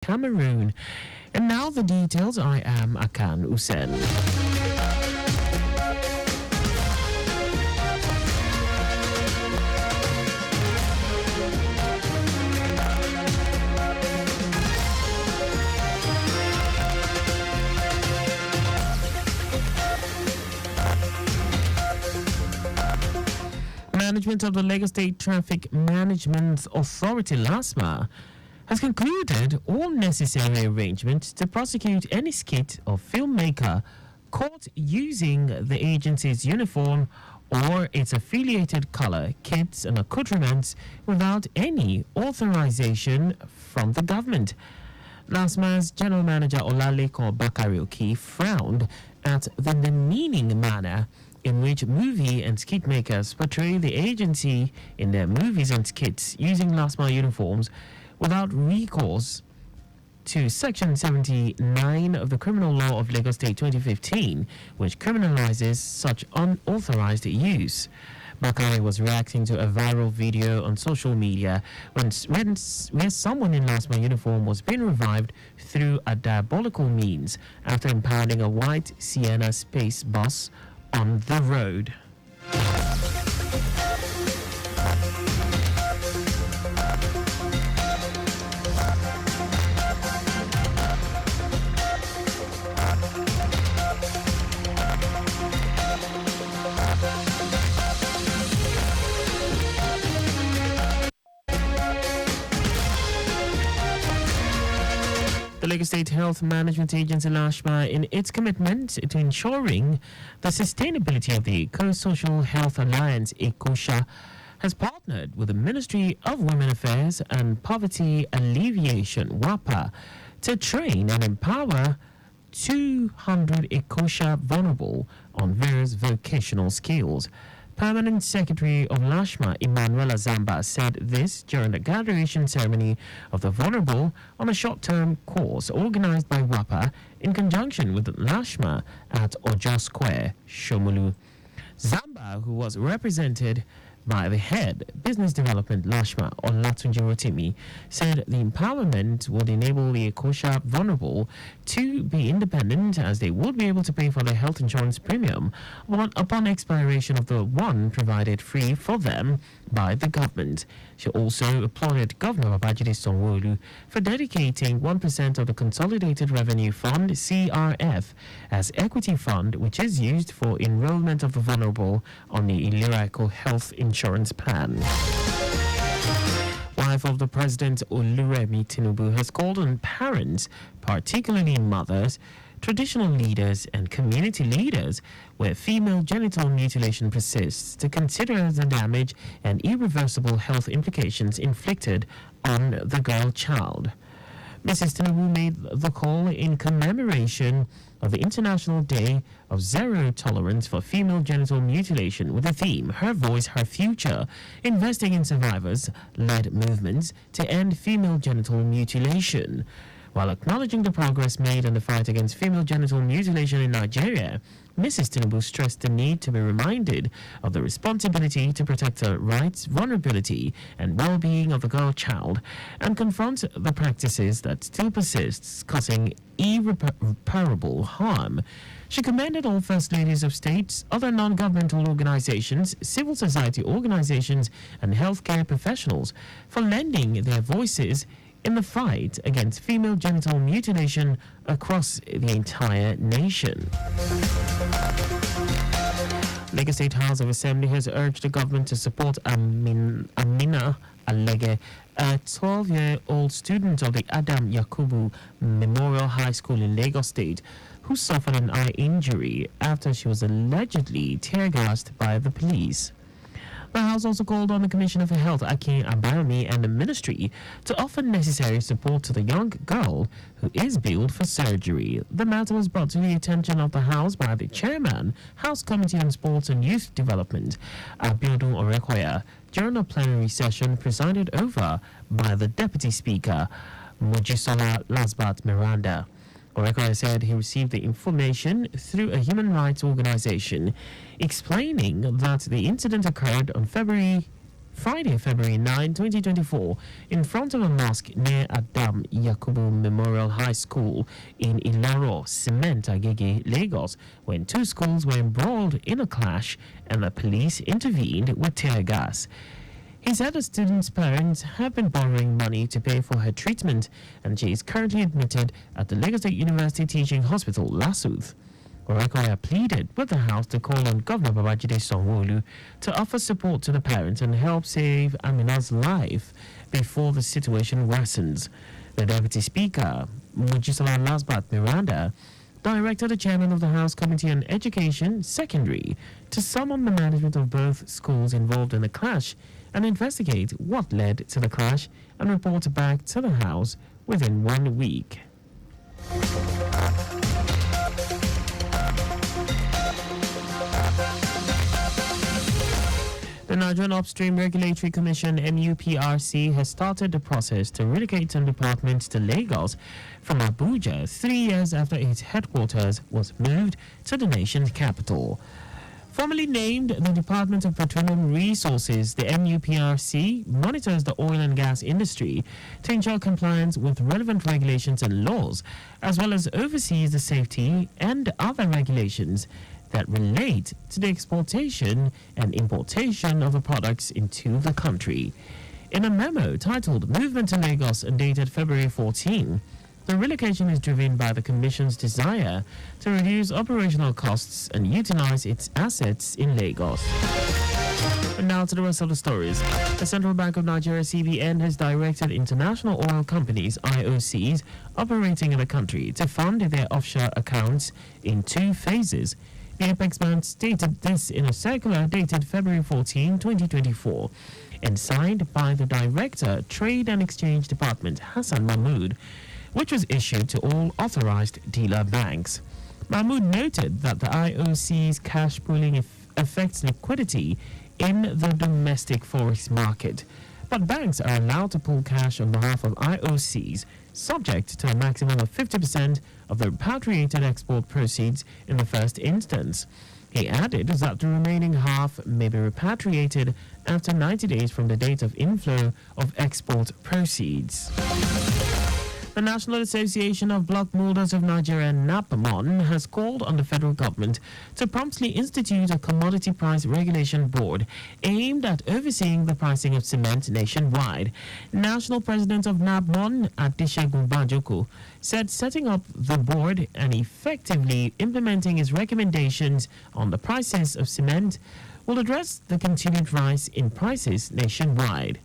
Cameroon. And now the details. I am Akan Usen. Management of the Lagos State Traffic Management Authority (LASMA) has concluded all necessary arrangements to prosecute any skit or filmmaker caught using the agency's uniform or its affiliated color, kits, and accoutrements without any authorization from the government. LASMA's General Manager Olaleko Bakarioki frowned at the demeaning manner in which movie and skit makers portray the agency in their movies and skits using LASMA uniforms without recourse to Section 79 of the Criminal Law of Lagos State 2015, which criminalizes such unauthorized use. Bakari was reacting to a viral video on social media where someone in LASMA uniform was being revived through a diabolical means after impounding a white Sienna space bus on the road. The Lagos State Health Management Agency (LASHMA), in its commitment to ensuring the sustainability of the Eco-Social Health Alliance (ECOSHA), has partnered with the Ministry of Women Affairs and Poverty Alleviation (WAPA) to train and empower 200 ECOSHA vulnerable on various vocational skills. Permanent Secretary of LASHMA, Emmanuela Zamba, said this during the graduation ceremony of the vulnerable on a short-term course organized by WAPA in conjunction with LASHMA at Ojo Square, Shomolu. Zamba, who was represented by the head business development LASHMA, Olatunji Rotimi, said the empowerment would enable the ECOSHA vulnerable to be independent, as they would be able to pay for their health insurance premium upon expiration of the one provided free for them by the government. She also applauded Governor Babajide Sanwo-Olu for dedicating 1% of the Consolidated Revenue Fund (CRF) as equity fund, which is used for enrollment of the vulnerable on the Iliraiko Health Insurance Plan. Wife of the President Oluremi Tinubu has called on parents, particularly mothers, traditional leaders and community leaders where female genital mutilation persists, to consider the damage and irreversible health implications inflicted on the girl child. Mrs. Tinubu made the call in commemoration of the International Day of Zero Tolerance for Female Genital Mutilation, with the theme "Her Voice, Her Future," investing in survivors-led movements to end female genital mutilation. While acknowledging the progress made in the fight against female genital mutilation in Nigeria, Mrs. Tinubu stressed the need to be reminded of the responsibility to protect the rights, vulnerability, and well-being of the girl child and confront the practices that still persist, causing irreparable harm. She commended all First Ladies of states, other non-governmental organizations, civil society organizations, and healthcare professionals for lending their voices in the fight against female genital mutilation across the entire nation. Lagos State House of Assembly has urged the government to support Amina Alege, a 12-year-old student of the Adam Yakubu Memorial High School in Lagos State, who suffered an eye injury after she was allegedly tear-gassed by the police. The House also called on the Commissioner for Health, Akan Usen, and the Ministry to offer necessary support to the young girl who is billed for surgery. The matter was brought to the attention of the House by the Chairman, House Committee on Sports and Youth Development, Abiodun Orekoya, during a plenary session presided over by the Deputy Speaker, Mojisola Lasbat Miranda. Orekoya said he received the information through a human rights organization, explaining that the incident occurred on February Friday, February 9, 2024, in front of a mosque near Adam Yakubu Memorial High School in Ilaro, Cement, Agege, Lagos, when two schools were embroiled in a clash and the police intervened with tear gas. He said the student's parents have been borrowing money to pay for her treatment, and she is currently admitted at the Lagos State University Teaching Hospital, Lasuth. Orakoya pleaded with the House to call on Governor Babajide Sanwo-Olu to offer support to the parents and help save Amina's life before the situation worsens. The Deputy Speaker, Mujisola Lasbat Miranda, directed the chairman of the House Committee on Education, Secondary, to summon the management of both schools involved in the clash and investigate what led to the clash and report back to the House within 1 week. The Nigerian Upstream Regulatory Commission (NUPRC) has started the process to relocate some departments to Lagos from Abuja 3 years after its headquarters was moved to the nation's capital. Formerly named the Department of Petroleum Resources, the NUPRC monitors the oil and gas industry to ensure compliance with relevant regulations and laws, as well as oversees the safety and other regulations that relate to the exportation and importation of the products into the country. In a memo titled Movement to Lagos and dated February 14, the relocation is driven by the Commission's desire to reduce operational costs and utilize its assets in Lagos. And now to the rest of the stories. The Central Bank of Nigeria (CBN) has directed international oil companies (IOCs) operating in the country to fund their offshore accounts in 2 phases. The Apex Bank stated this in a circular dated February 14, 2024, and signed by the Director, Trade and Exchange Department, Hassan Mahmood, which was issued to all authorized dealer banks. Mahmood noted that the IOC's cash pooling affects liquidity in the domestic forex market, but banks are allowed to pool cash on behalf of IOCs, subject to a maximum of 50% of the repatriated export proceeds in the first instance. He added that the remaining half may be repatriated after 90 days from the date of inflow of export proceeds. The National Association of Block Molders of Nigeria (NAPMON) has called on the federal government to promptly institute a commodity price regulation board aimed at overseeing the pricing of cement nationwide. National President of NAPMON, Adesegun Banjoko, said setting up the board and effectively implementing its recommendations on the prices of cement will address the continued rise in prices nationwide.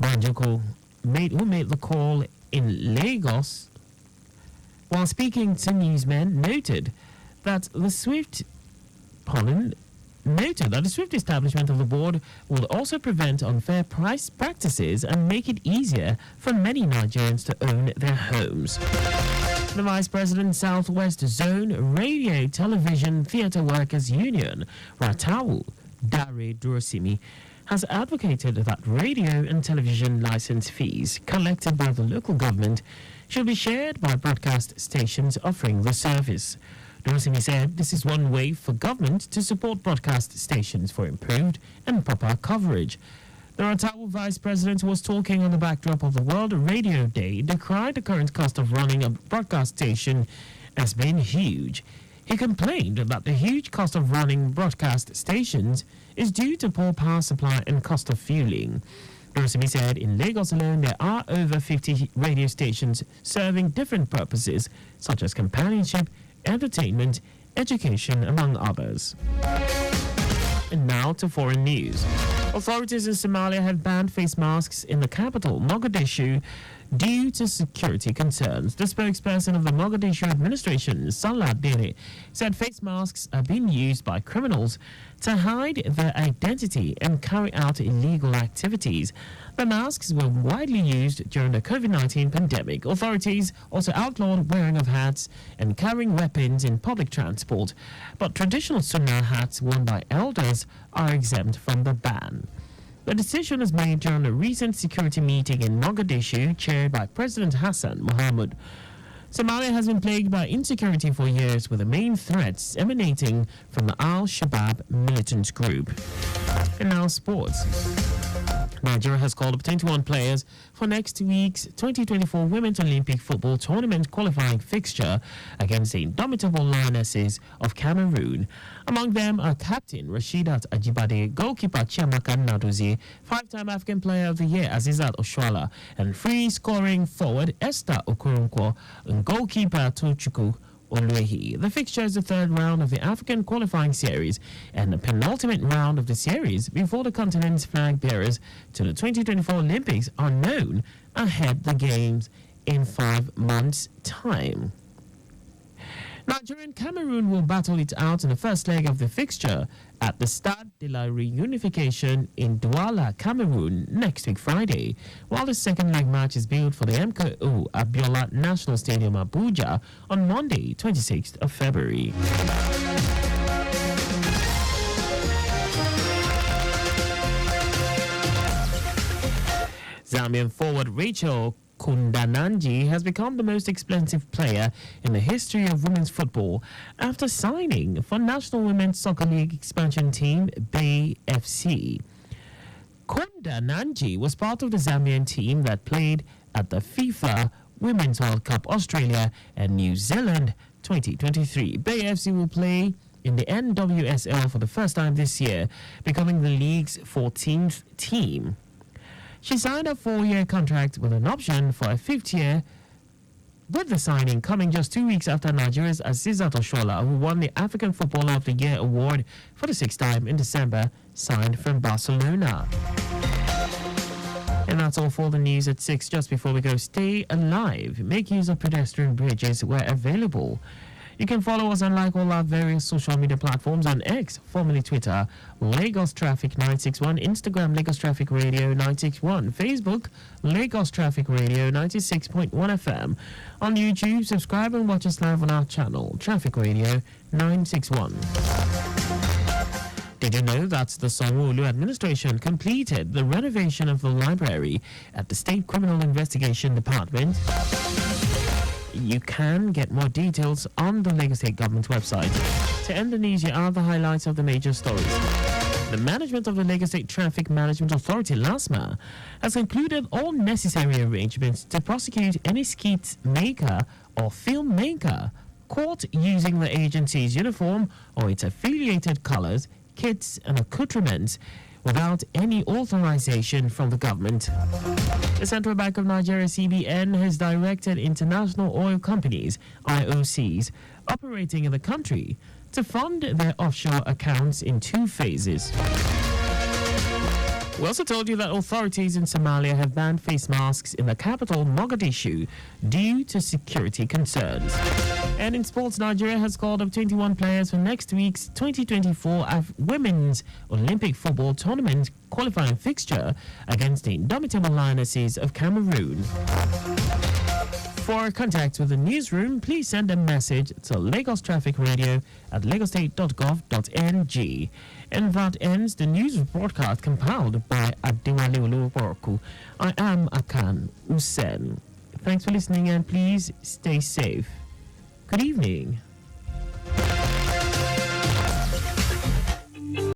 Banjoko who made the call in Lagos, while speaking to newsmen, noted that the swift establishment of the board will also prevent unfair price practices and make it easier for many Nigerians to own their homes. The Vice President, Southwest Zone Radio, Television, Theatre Workers Union, Ratawu Dare Durosimi, has advocated that radio and television license fees collected by the local government should be shared by broadcast stations offering the service. Durosimi said this is one way for government to support broadcast stations for improved and proper coverage. The Ratawu Vice President was talking on the backdrop of the World Radio Day, decried the current cost of running a broadcast station as being huge. He complained that the huge cost of running broadcast stations is due to poor power supply and cost of fueling. Durosimi said in Lagos alone there are over 50 radio stations serving different purposes such as companionship, entertainment, education, among others. And now to foreign news. Authorities in Somalia have banned face masks in the capital, Mogadishu, due to security concerns. The spokesperson of the Mogadishu administration, Salah Dere, said face masks are being used by criminals to hide their identity and carry out illegal activities. The masks were widely used during the COVID-19 pandemic. Authorities also outlawed wearing of hats and carrying weapons in public transport, but traditional Sunnah hats worn by elders are exempt from the ban. The decision was made during a recent security meeting in Mogadishu, chaired by President Hassan Mohamud. Somalia has been plagued by insecurity for years, with the main threats emanating from the Al-Shabaab militant group. And now sports. Nigeria has called up 21 players for next week's 2024 Women's Olympic Football Tournament qualifying fixture against the indomitable Lionesses of Cameroon. Among them are captain Rashidat Ajibade, goalkeeper Chiamaka Nadozie, five-time African Player of the Year Azizat Oshuala, and free-scoring forward Esther Okoronkwo and goalkeeper Tochukwu Oluehi. The fixture is the third round of the African qualifying series and the penultimate round of the series before the continent's flag bearers to the 2024 Olympics are known ahead the games in 5 months' time. Nigeria and Cameroon will battle it out in the first leg of the fixture at the Stade de la Reunification in Douala, Cameroon, next week Friday, while the second leg match is billed for the MKO Abiola National Stadium, Abuja, on Monday, 26th of February. Zambian forward Rachel Kundananji has become the most expensive player in the history of women's football after signing for National Women's Soccer League expansion team Bay FC. Kundananji was part of the Zambian team that played at the FIFA Women's World Cup Australia and New Zealand 2023. Bay FC will play in the NWSL for the first time this year, becoming the league's 14th team. She signed a 4-year contract with an option for a 5th year, with the signing coming just 2 weeks after Nigeria's Azizat Oshuala, who won the African Footballer of the Year award for the 6th time in December, signed from Barcelona. And that's all for the news at 6. Just before we go, stay alive. Make use of pedestrian bridges where available. You can follow us on like all our various social media platforms on X, formerly Twitter, Lagos Traffic 961, Instagram, Lagos Traffic Radio 961, Facebook, Lagos Traffic Radio 96.1 FM. On YouTube, subscribe and watch us live on our channel, Traffic Radio 961. Did you know that the Sanwo-Olu administration completed the renovation of the library at the State Criminal Investigation Department? You can get more details on the Lagos State Government website. To end the news, here are the highlights of the major stories. The management of the Lagos State Traffic Management Authority, LASMA, has concluded all necessary arrangements to prosecute any skit maker or filmmaker caught using the agency's uniform or its affiliated colors, kits and accoutrements without any authorization from the government. The Central Bank of Nigeria, CBN, has directed international oil companies, IOCs, operating in the country to fund their offshore accounts in 2 phases. We also told you that authorities in Somalia have banned face masks in the capital, Mogadishu, due to security concerns. And in sports, Nigeria has called up 21 players for next week's 2024 Women's Olympic Football Tournament qualifying fixture against the indomitable Lionesses of Cameroon. For contact with the newsroom, please send a message to Lagos Traffic Radio at lagostate.gov.ng. And that ends the news broadcast compiled by Adewale Oluwaboku. I am Akan Usen. Thanks for listening and please stay safe. Good evening.